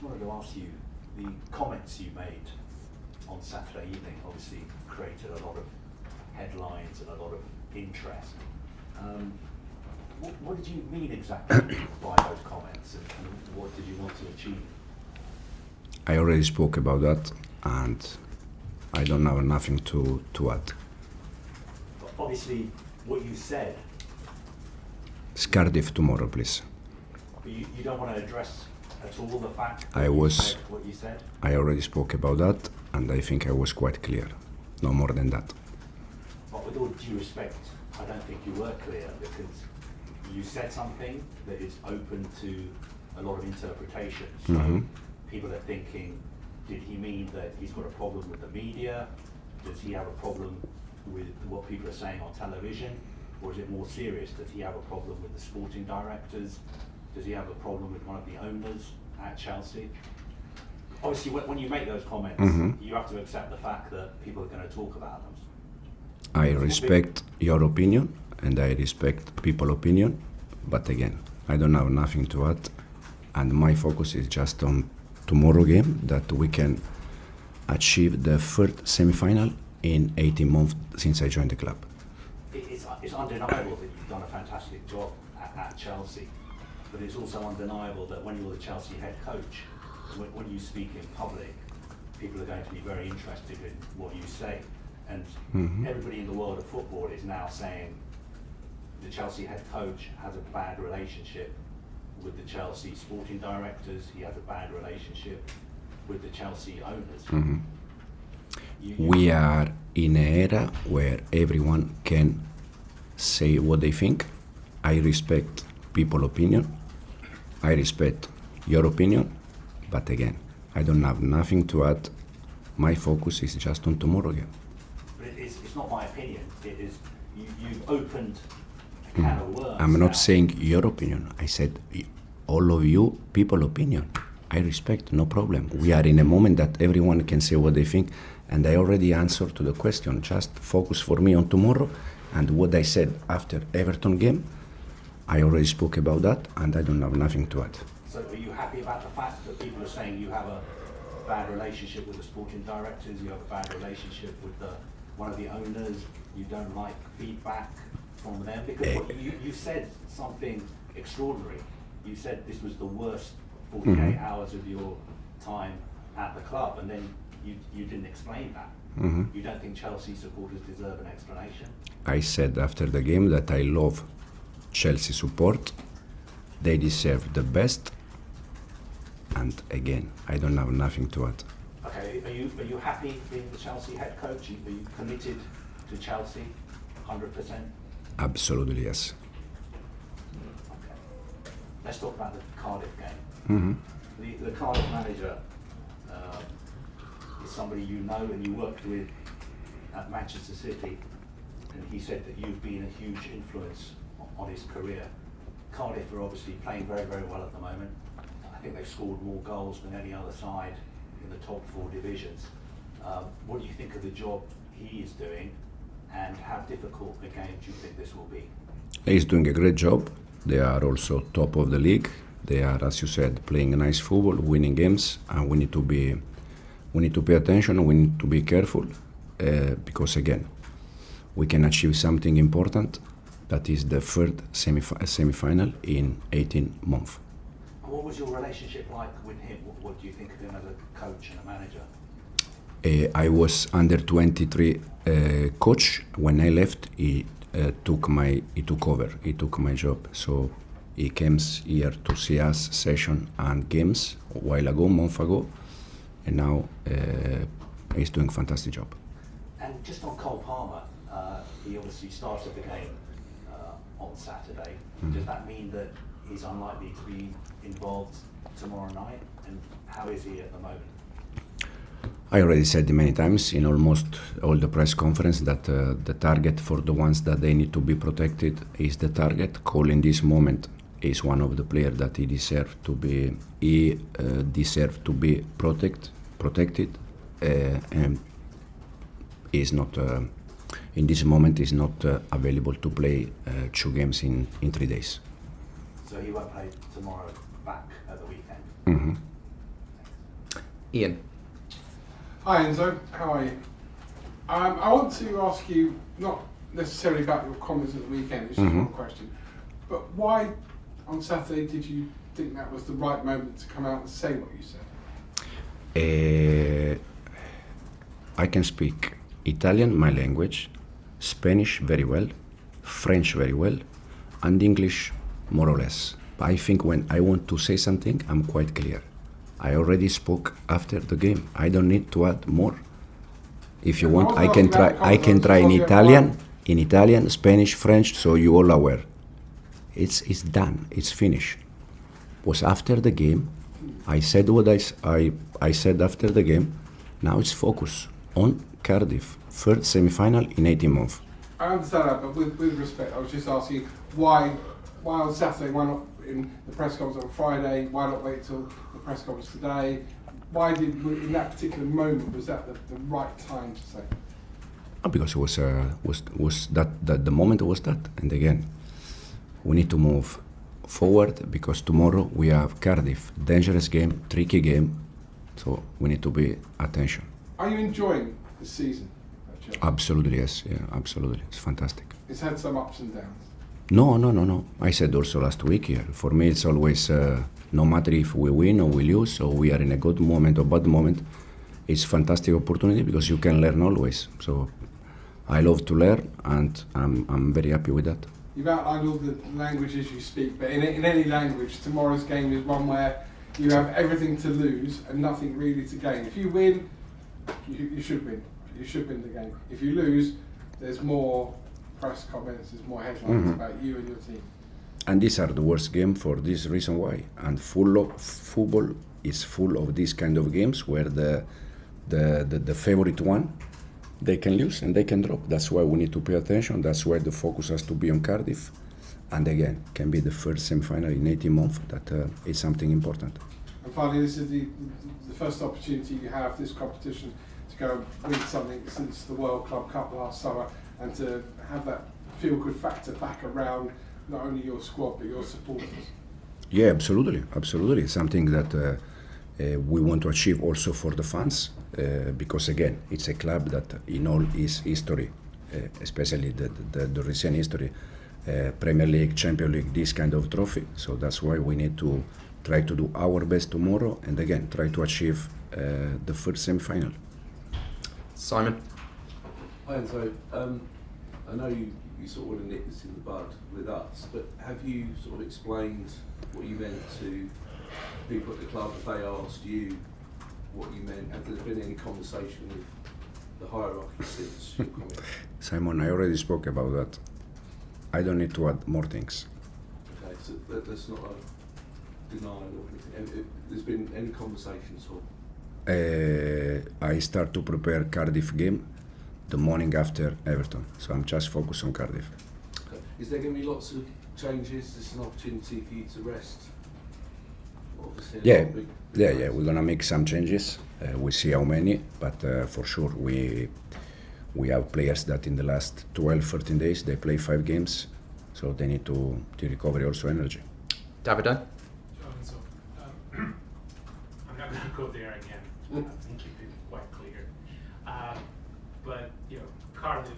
wanted to ask you, the comments you made on Saturday evening obviously created a lot of headlines and a lot of interest. What did you mean exactly by those comments, and what did you want to achieve? I already spoke about that, and I don't have nothing to add. But obviously, what you said... It's Cardiff tomorrow, please. But you don't want to address at all the fact that said what you said? I already spoke about that, and I think I was quite clear. No more than that. But with all due respect, I don't think you were clear, because you said something that is open to a lot of interpretation. So people are thinking, did he mean that he's got a problem with the media? Does he have a problem with what people are saying on television? Or is it more serious? Does he have a problem with the sporting directors? Does he have a problem with one of the owners at Chelsea? Obviously, when you make those comments, you have to accept the fact that people are going to talk about them. I respect your opinion, and I respect people's opinion, but again, I don't have nothing to add, and my focus is just on tomorrow game, that we can achieve the third semi-final in 18 months since I joined the club. It's undeniable that you've done a fantastic job at Chelsea, but it's also undeniable that when you're the Chelsea head coach, when you speak in public, people are going to be very interested in what you say. And everybody in the world of football is now saying the Chelsea head coach has a bad relationship with the Chelsea sporting directors, he has a bad relationship with the Chelsea owners. We are in an era where everyone can say what they think. I respect people's opinion, I respect your opinion, but again, I don't have nothing to add. My focus is just on tomorrow game. But it's not my opinion, it is, you've opened a can of worms. I'm not saying your opinion, I said all of you people's opinion. I respect, no problem. We are in a moment that everyone can say what they think, and I already answered to the question. Just focus for me on tomorrow, and what I said after Everton game, I already spoke about that, and I don't have nothing to add. So are you happy about the fact that people are saying you have a bad relationship with the sporting directors, you have a bad relationship with one of the owners, you don't like feedback from them? Because you said something extraordinary. You said this was the worst 48 hours of your time at the club, and then you didn't explain that. You don't think Chelsea supporters deserve an explanation? I said after the game that I love Chelsea support. They deserve the best, and again, I don't have nothing to add. Okay, are you happy being the Chelsea head coach? Are you committed to Chelsea 100%? Absolutely, yes. Okay. Let's talk about the Cardiff game. The Cardiff manager is somebody you know and you worked with at Manchester City, and he said that you've been a huge influence on his career. Cardiff are obviously playing very, very well at the moment. I think they've scored more goals than any other side in the top 4 divisions. What do you think of the job he is doing, and how difficult a game do you think this will be? He's doing a great job. They are also top of the league. They are, as you said, playing nice football, winning games, and we need to pay attention. We need to be careful because again, we can achieve something important. That is the third semi-final in 18 months. What was your relationship like with him? What do you think of him as a coach and a manager? I was under 23 coach. When I left, he took over. He took my job. So he came here to see us session and games a month ago, and now he's doing a fantastic job. And just on Cole Palmer, he obviously started the game on Saturday. Does that mean that he's unlikely to be involved tomorrow night? And how is he at the moment? I already said many times in almost all the press conference that the target for the ones that they need to be protected is the target. Cole in this moment is one of the players that he deserves to be. He deserves to be protected, and is not. In this moment, is not available to play 2 games in 3 days. So he won't play tomorrow, back at the weekend? Ian. Hi Enzo, how are you? I want to ask you, not necessarily about your comments at the weekend, it's just one question, but why on Saturday did you think that was the right moment to come out and say what you said? I can speak Italian, my language, Spanish very well, French very well, and English more or less. But I think when I want to say something, I'm quite clear. I already spoke after the game. I don't need to add more. If you want, I can try. I can try in Italian, Spanish, French. So you all aware. It's done. It's finished. Was after the game. I said what I said after the game. Now it's focus on Cardiff, third semi-final in 18 months. I understand that, but with respect, I was just asking why on Saturday, why not in the press conference on Friday, why not wait till the press conference today? Why did, in that particular moment, was that the right time to say? Because it was that the moment was that, and again, we need to move forward because tomorrow we have Cardiff, dangerous game, tricky game, so we need to be attention. Are you enjoying the season at Chelsea? Absolutely, yes, yeah, absolutely, it's fantastic. It's had some ups and downs. No. I said also last week here, for me it's always, no matter if we win or we lose, or we are in a good moment or bad moment, it's fantastic opportunity because you can learn always. So I love to learn and I'm very happy with that. You've outlined all the languages you speak, but in any language, tomorrow's game is one where you have everything to lose and nothing really to gain. If you win, you should win. You should win the game. If you lose, there's more press comments, there's more headlines about you and your team. And these are the worst games for this reason why. And football is full of these kind of games where the favorite one, they can lose and they can drop. That's why we need to pay attention. That's why the focus has to be on Cardiff. And again, can be the first semi-final in 18 months. That is something important. And finally, this is the first opportunity you have, this competition, to go and win something since the World Club Cup last summer, and to have that feel-good factor back around not only your squad but your supporters. Yeah, absolutely. Something that we want to achieve also for the fans, because again, it's a club that in all its history, especially the recent history, Premier League, Champions League, this kind of trophy. So that's why we need to try to do our best tomorrow, and again, try to achieve the first semi-final. Simon. Hi Enzo, I know you sort of want to nip this in the bud with us, but have you sort of explained what you meant to people at the club if they asked you what you meant? Have there been any conversation with the hierarchy since your comment? Simon, I already spoke about that. I don't need to add more things. Okay, so that's not a denial or anything. There's been any conversations or? I start to prepare Cardiff game the morning after Everton, so I'm just focused on Cardiff. Okay. Is there going to be lots of changes? This is an opportunity for you to rest? Obviously, yeah. We're gonna make some changes. We'll see how many, but for sure we have players that in the last 12, 13 days they play 5 games, so they need to recover also energy. David. I'm not going to go there again. I think you've been quite clear. But, you know, Cardiff...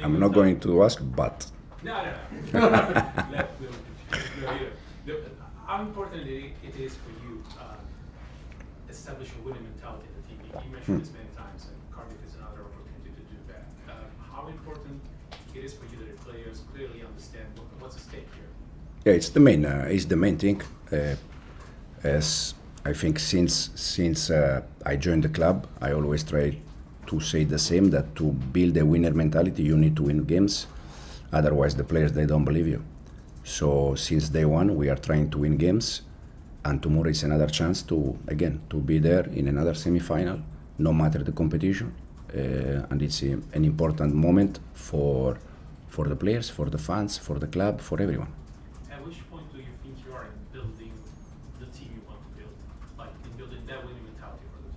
I'm not going to ask, but... No. How important it is for you establish a winning mentality in the team? You mentioned this many times, and Cardiff is another opportunity to do that. How important it is for you that the players clearly understand what's at stake here? Yeah, it's the main thing. As I think since I joined the club, I always try to say the same, that to build a winner mentality, you need to win games. Otherwise, the players, they don't believe you. So since day one, we are trying to win games, and tomorrow is another chance to be there in another semi-final, no matter the competition. And it's an important moment for the players, for the fans, for the club, for everyone. At which point do you think you are in building the team you want to build, like in building that winning mentality for the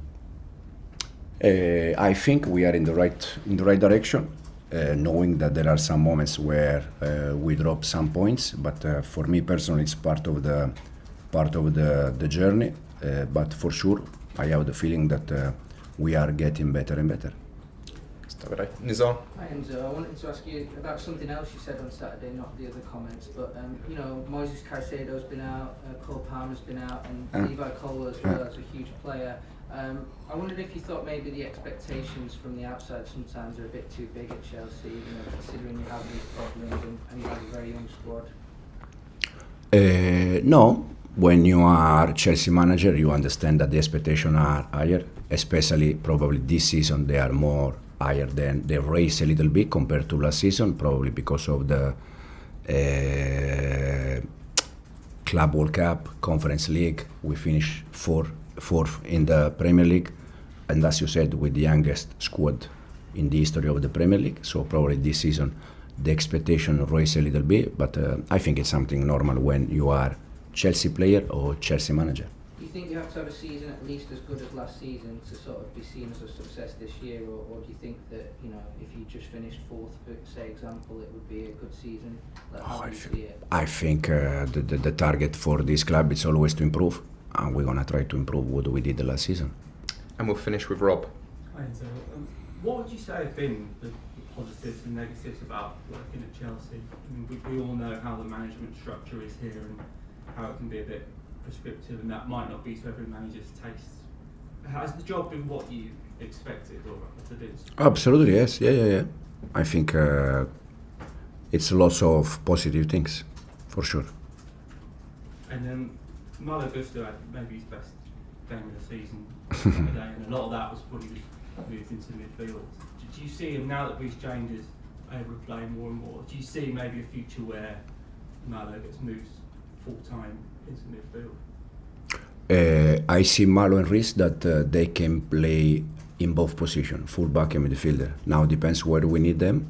team? I think we are in the right direction, knowing that there are some moments where we drop some points, but for me personally, it's part of the journey. But for sure, I have the feeling that we are getting better and better. تابع. Nizam. Hi Enzo, I wanted to ask you about something else you said on Saturday, not the other comments, but you know, Moises Caicedo's been out, Cole Palmer's been out, and Levi Colwill as well as a huge player. I wondered if you thought maybe the expectations from the outside sometimes are a bit too big at Chelsea, you know, considering you have these problems and you have a very young squad. No, when you are Chelsea manager, you understand that the expectations are higher, especially probably this season they are more higher than they raise a little bit compared to last season, probably because of the Club World Cup, Conference League. We finished fourth in the Premier League, and as you said, with the youngest squad in the history of the Premier League. So probably this season the expectation raised a little bit, but I think it's something normal when you are Chelsea player or Chelsea manager. Do you think you have to have a season at least as good as last season to sort of be seen as a success this year, or do you think that, you know, if you just finished fourth, for say example, it would be a good season? Like, how do you see it? I think the target for this club is always to improve, and we're gonna try to improve what we did the last season. And we'll finish with Rob. Hi, so, what would you say have been the positives and negatives about working at Chelsea? I mean, we all know how the management structure is here and how it can be a bit prescriptive, and that might not be to every manager's taste. Has the job been what you expected, or has it been? Absolutely, yes. Yeah. I think it's lots of positive things, for sure. And then Malo Gusto had maybe his best game of the season today, and a lot of that was when he was moved into midfield. Do you see him, now that Reece James is able to play more and more, do you see maybe a future where Malo gets moved full-time into midfield? I see Malo and Reece that they can play in both positions, full-back and midfielder. Now it depends where we need them,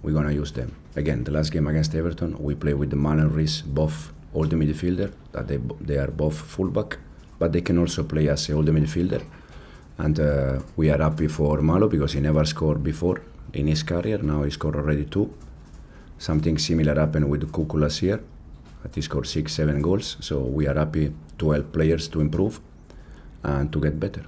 we're going to use them. Again, the last game against Everton, we play with the Malo and Reece, both all the midfielder, that they are both full-back, but they can also play as all the midfielder. And we are happy for Malo because he never scored before in his career. Now he scored already 2. Something similar happened with Kuku last year. He scored 6-7 goals. So we are happy to help players to improve and to get better.